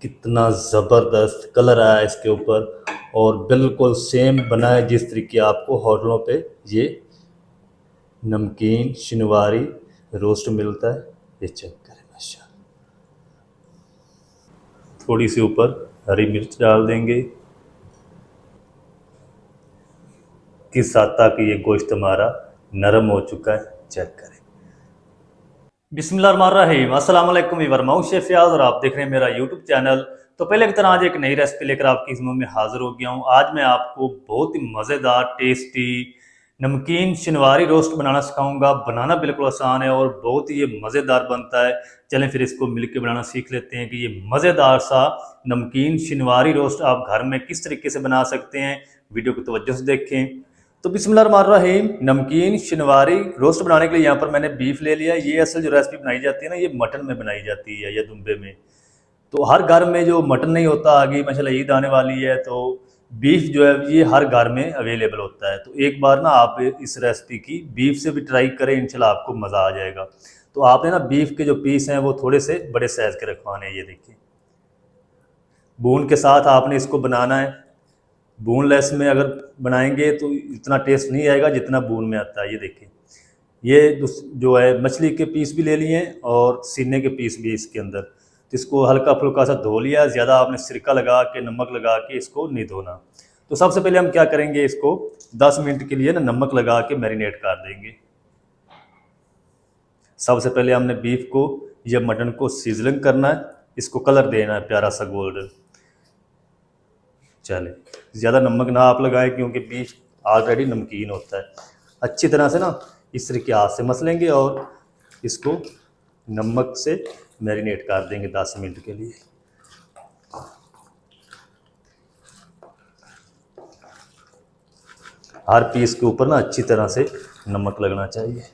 कितना ज़बरदस्त कलर आया इसके ऊपर और बिल्कुल सेम बना है जिस तरीके आपको होटलों पे ये नमकीन शनिवारी रोस्ट मिलता है। ये चेक करें माशाल्लाह। थोड़ी सी ऊपर हरी मिर्च डाल देंगे किस हद तक ये गोश्त हमारा नरम हो चुका है, चेक करें। बिस्मिल्लाहिर्रहमानिर्रहीम, अस्सलाम वालेकुम वर्माऊ शेफ फयाज और आप देख रहे हैं मेरा यूट्यूब चैनल। तो पहले की तरह आज एक नई रेसिपी लेकर आपकी खिदमत में हाजिर हो गया हूँ। आज मैं आपको बहुत ही मज़ेदार टेस्टी नमकीन शनिवारी रोस्ट बनाना सिखाऊंगा। बनाना बिल्कुल आसान है और बहुत ही ये मज़ेदार बनता है। चलें फिर इसको मिलकर बनाना सीख लेते हैं कि ये मज़ेदार सा नमकीन शनिवारी रोस्ट आप घर में किस तरीके से बना सकते हैं। वीडियो को तवज्जो से देखें। तो बिस्मिल्लाहिर्रहमानिर्रहीम, नमकीन शनिवारी रोस्ट बनाने के लिए यहाँ पर मैंने बीफ ले लिया। ये असल जो रेसिपी बनाई जाती है ना, ये मटन में बनाई जाती है या दुम्बे में। तो हर घर में जो मटन नहीं होता, आगे माशाल्लाह ईद आने वाली है तो बीफ जो है ये हर घर में अवेलेबल होता है। तो एक बार ना आप इस रेसिपी की बीफ से भी ट्राई करें, इंशाल्लाह आपको मज़ा आ जाएगा। तो आपने ना बीफ के जो पीस हैं वो थोड़े से बड़े साइज़ के रखवाने हैं। ये देखिए, बून के साथ आपने इसको बनाना है। बोनलेस में अगर बनाएंगे तो इतना टेस्ट नहीं आएगा जितना बोन में आता है। ये देखिए, ये जो है मछली के पीस भी ले लिए हैं और सीने के पीस भी इसके अंदर। तो इसको हल्का फुल्का सा धो लिया। ज़्यादा आपने सिरका लगा के नमक लगा के इसको नहीं धोना। तो सबसे पहले हम क्या करेंगे, इसको 10 मिनट के लिए ना नमक लगा के मैरिनेट कर देंगे। सबसे पहले हमने बीफ को या मटन को सीजनिंग करना है, इसको कलर देना है प्यारा सा गोल्डन। चले, ज़्यादा नमक ना आप लगाएं क्योंकि बीफ ऑलरेडी नमकीन होता है। अच्छी तरह से ना इस तरीके हाथ से मसलेंगे और इसको नमक से मैरिनेट कर देंगे 10 मिनट के लिए। हर पीस के ऊपर ना अच्छी तरह से नमक लगना चाहिए।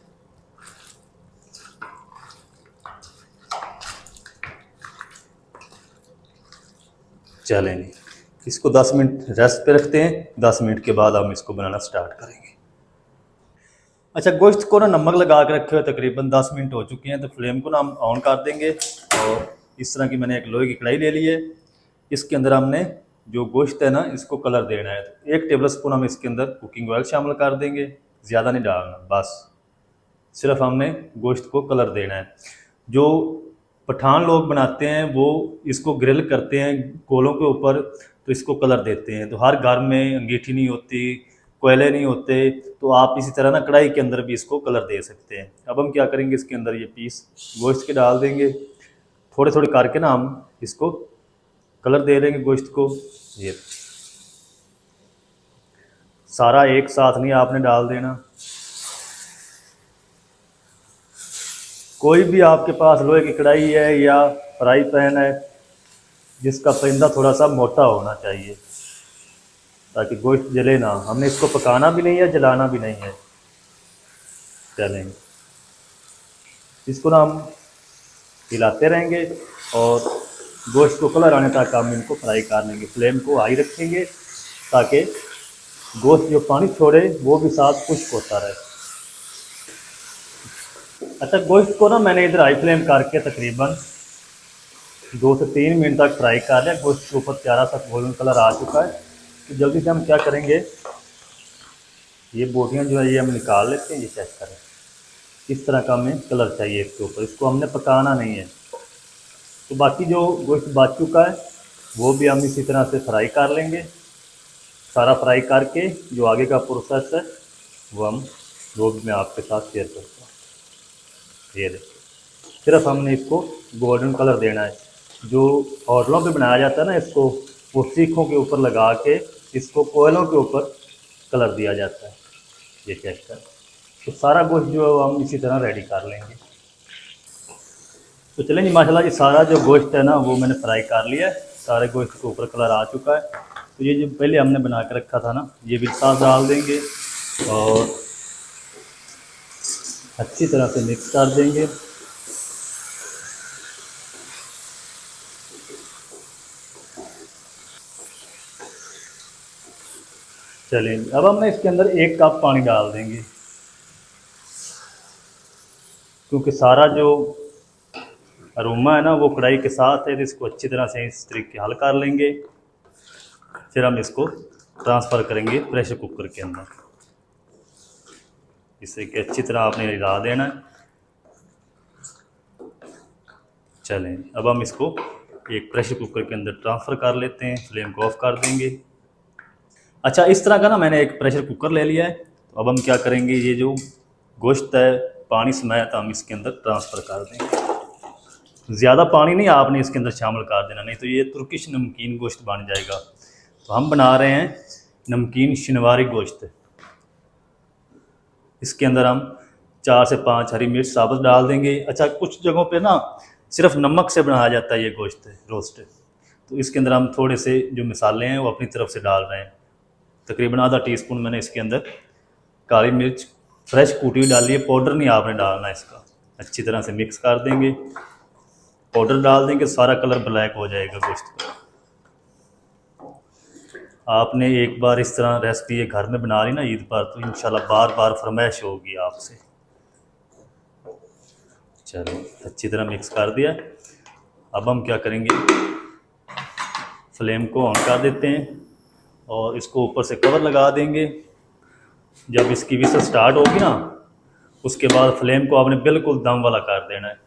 चलें, इसको 10 मिनट रेस्ट पे रखते हैं। 10 मिनट के बाद हम इसको बनाना स्टार्ट करेंगे। अच्छा, गोश्त को ना नमक लगा के रखे हुए तकरीबन 10 मिनट हो चुके हैं। तो फ्लेम को ना हम ऑन कर देंगे और इस तरह की मैंने एक लोहे की कढ़ाई ले ली है। इसके अंदर हमने जो गोश्त है ना इसको कलर देना है। तो 1 टेबल स्पून हम इसके अंदर कुकिंग ऑयल शामिल कर देंगे। ज़्यादा नहीं डालना, बस सिर्फ हमने गोश्त को कलर देना है। जो पठान लोग बनाते हैं वो इसको ग्रिल करते हैं कोलों के ऊपर, तो इसको कलर देते हैं। तो हर घर में अंगीठी नहीं होती, कोयले नहीं होते, तो आप इसी तरह ना कढ़ाई के अंदर भी इसको कलर दे सकते हैं। अब हम क्या करेंगे, इसके अंदर ये पीस गोश्त के डाल देंगे। थोड़े थोड़े करके ना हम इसको कलर दे देंगे गोश्त को। ये सारा एक साथ नहीं आपने डाल देना। कोई भी आपके पास लोहे की कढ़ाई है या फ्राई पैन है जिसका परिंदा थोड़ा सा मोटा होना चाहिए ताकि गोश्त जले ना। हमने इसको पकाना भी नहीं है, जलाना भी नहीं है। चलेंगे, इसको ना हम हिलाते रहेंगे और गोश्त को कलर आने तक हम इनको फ्राई कर लेंगे। फ्लेम को हाई रखेंगे ताकि गोश्त जो पानी छोड़े वो भी साथ खुश्क होता रहे। अच्छा, गोश्त को ना मैंने इधर हाई फ्लेम करके तकरीबन 2 से 3 मिनट तक फ्राई कर लिया। गोश्त के ऊपर प्यारा सा गोल्डन कलर आ चुका है। तो जल्दी से हम क्या करेंगे, ये बोटियाँ जो है ये हम निकाल लेते हैं। ये चेक करें, इस तरह का हमें कलर चाहिए इसके ऊपर। इसको हमने पकाना नहीं है। तो बाकी जो गोश्त बच चुका है वो भी हम इसी तरह से फ्राई कर लेंगे। सारा फ्राई करके जो आगे का प्रोसेस है वो भी मैं आपके साथ शेयर करता हूँ। ये देखिए, सिर्फ हमने इसको गोल्डन कलर देना है। जो होटलों पे बनाया जाता है ना, इसको वो सीखों के ऊपर लगा के इसको कोयलों के ऊपर कलर दिया जाता है। ये चेक कर। तो सारा गोश्त जो है हम इसी तरह रेडी कर लेंगे। तो चलें जी, माशाल्लाह जी सारा जो गोश्त है ना वो मैंने फ्राई कर लिया है। सारे गोश्त के ऊपर कलर आ चुका है। तो ये जो पहले हमने बना के रखा था ना, ये भी साथ डाल देंगे और अच्छी तरह से मिक्स कर देंगे। चलें, अब हम ना इसके अंदर 1 कप पानी डाल देंगे क्योंकि सारा जो अरोमा है ना वो कढ़ाई के साथ है, तो इसको अच्छी तरह से इस तरीके हल कर लेंगे। फिर हम इसको ट्रांसफ़र करेंगे प्रेशर कुकर के अंदर। इसे कि अच्छी तरह आपने हिला देना है। चलें, अब हम इसको एक प्रेशर कुकर के अंदर ट्रांसफ़र कर लेते हैं। फ्लेम को ऑफ कर देंगे। अच्छा, इस तरह का ना मैंने एक प्रेशर कुकर ले लिया है। तो अब हम क्या करेंगे, ये जो गोश्त है पानी समाया था हम इसके अंदर ट्रांसफ़र कर देंगे। ज़्यादा पानी नहीं आपने इसके अंदर शामिल कर देना, नहीं तो ये तुर्किश नमकीन गोश्त बन जाएगा। तो हम बना रहे हैं नमकीन शनिवारी गोश्त। इसके अंदर हम 4 से 5 हरी मिर्च साबुत डाल देंगे। अच्छा, कुछ जगहों पे ना सिर्फ नमक से बनाया जाता है ये गोश्त रोस्ट, तो इसके अंदर हम थोड़े से जो मसाले हैं वो अपनी तरफ से डाल रहे हैं। तकरीबन आधा टीस्पून मैंने इसके अंदर काली मिर्च फ्रेश कूटी हुई डाली है, पाउडर नहीं आपने डालना इसका। अच्छी तरह से मिक्स कर देंगे। पाउडर डाल देंगे, सारा कलर ब्लैक हो जाएगा गोश्त का। आपने एक बार इस तरह रेसिपी ये घर में बना ली ना ईद पर, तो इंशाल्लाह बार बार फरमाइश होगी आपसे। चलो, अच्छी तरह मिक्स कर दिया। अब हम क्या करेंगे, फ्लेम को ऑन कर देते हैं और इसको ऊपर से कवर लगा देंगे। जब इसकी विसल स्टार्ट होगी ना, उसके बाद फ्लेम को आपने बिल्कुल दम वाला कर देना है।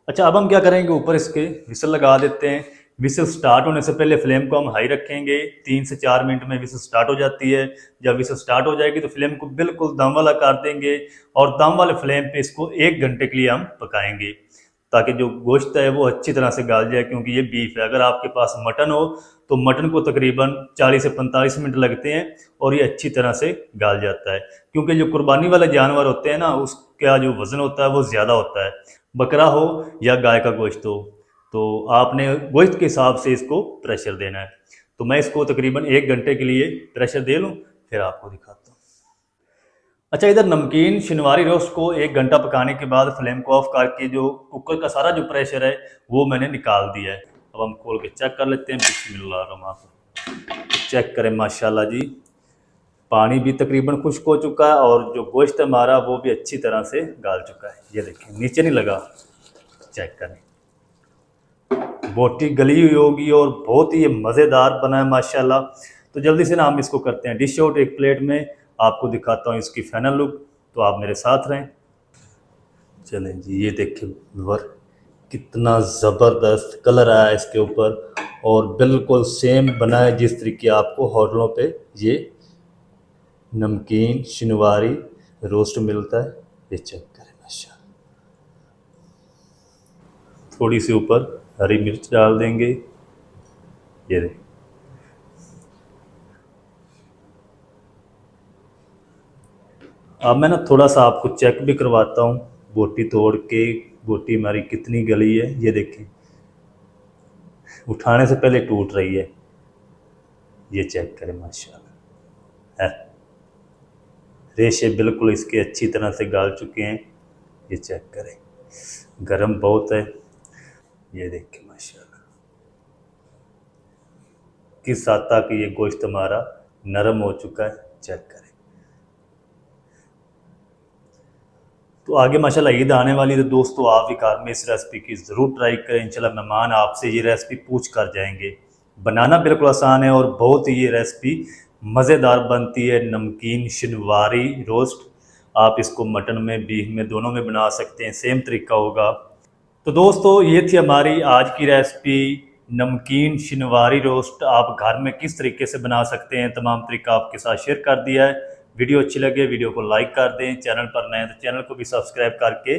अच्छा, अब हम क्या करेंगे, ऊपर इसके विसल लगा देते हैं। विसल स्टार्ट होने से पहले फ्लेम को हम हाई रखेंगे। 3 से 4 मिनट में विसल स्टार्ट हो जाती है। जब विसल स्टार्ट हो जाएगी तो फ्लेम को बिल्कुल दम वाला कर देंगे और दम वाले फ्लेम पे इसको 1 घंटे के लिए हम पकाएंगे, ताकि जो गोश्त है वो अच्छी तरह से गल जाए। क्योंकि ये बीफ है, अगर आपके पास मटन हो तो मटन को तकरीबन 40 से 45 मिनट लगते हैं और ये अच्छी तरह से गल जाता है। क्योंकि जो कुर्बानी वाले जानवर होते हैं ना, उसका जो वज़न होता है वो ज़्यादा होता है। बकरा हो या गाय का गोश्त हो, तो आपने गोश्त के हिसाब से इसको प्रेशर देना है। तो मैं इसको तकरीबन 1 घंटे के लिए प्रेशर दे लूँ, फिर आपको दिखाता हूँ। अच्छा, इधर नमकीन शनिवारी रोस्ट को 1 घंटा पकाने के बाद फ्लेम को ऑफ करके जो कुकर का सारा जो प्रेशर है वो मैंने निकाल दिया है। अब हम खोल के चेक कर लेते हैं। बिस्मिल्लाह, चेक करें, माशाल्लाह जी, पानी भी तकरीबन खुश्क हो चुका है और जो गोश्त हमारा वो भी अच्छी तरह से गाल चुका है। ये देखें, नीचे नहीं लगा। चेक करें, बोटी गली हुई होगी और बहुत ही मज़ेदार बना है माशाल्लाह। तो जल्दी से ना हम इसको करते हैं डिश आउट एक प्लेट में। आपको दिखाता हूँ इसकी फाइनल लुक, तो आप मेरे साथ रहें। चलें जी, ये देखिए व्यूअर, कितना ज़बरदस्त कलर आया है इसके ऊपर और बिल्कुल सेम बना है जिस तरीके आपको होटलों पे ये नमकीन शनिवारी रोस्ट मिलता है। ये चेक करें माशाल्लाह। थोड़ी सी ऊपर हरी मिर्च डाल देंगे। ये देखें, अब मैं ना थोड़ा सा आपको चेक भी करवाता हूँ बोटी तोड़ के, बोटी हमारी कितनी गली है। ये देखें, उठाने से पहले टूट रही है। ये चेक करें माशाल्लाह, है रेशे बिल्कुल इसके अच्छी तरह से गाल चुके हैं। ये चेक करें, गरम बहुत है। ये देखें माशाल्लाह, किस हद तक ये गोश्त हमारा नरम हो चुका है। चेक करें। तो आगे माशाल्लाह ईद आने वाली है, तो दोस्तों आप भी घर में इस रेसिपी की ज़रूर ट्राई करें। इंशाल्लाह मेहमान आपसे ये रेसिपी पूछ कर जाएंगे। बनाना बिल्कुल आसान है और बहुत ही ये रेसिपी मज़ेदार बनती है। नमकीन शनिवारी रोस्ट, आप इसको मटन में, बीफ में, दोनों में बना सकते हैं, सेम तरीका होगा। तो दोस्तों ये थी हमारी आज की रेसिपी नमकीन शनिवारी रोस्ट। आप घर में किस तरीके से बना सकते हैं, तमाम तरीका आपके साथ शेयर कर दिया है। वीडियो अच्छी लगे वीडियो को लाइक कर दें, चैनल पर नए हैं तो चैनल को भी सब्सक्राइब करके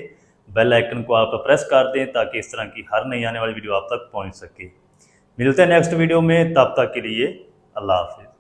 बेल आइकन को आप प्रेस कर दें, ताकि इस तरह की हर नई आने वाली वीडियो आप तक पहुंच सके। मिलते हैं नेक्स्ट वीडियो में, तब तक के लिए अल्लाह हाफिज़।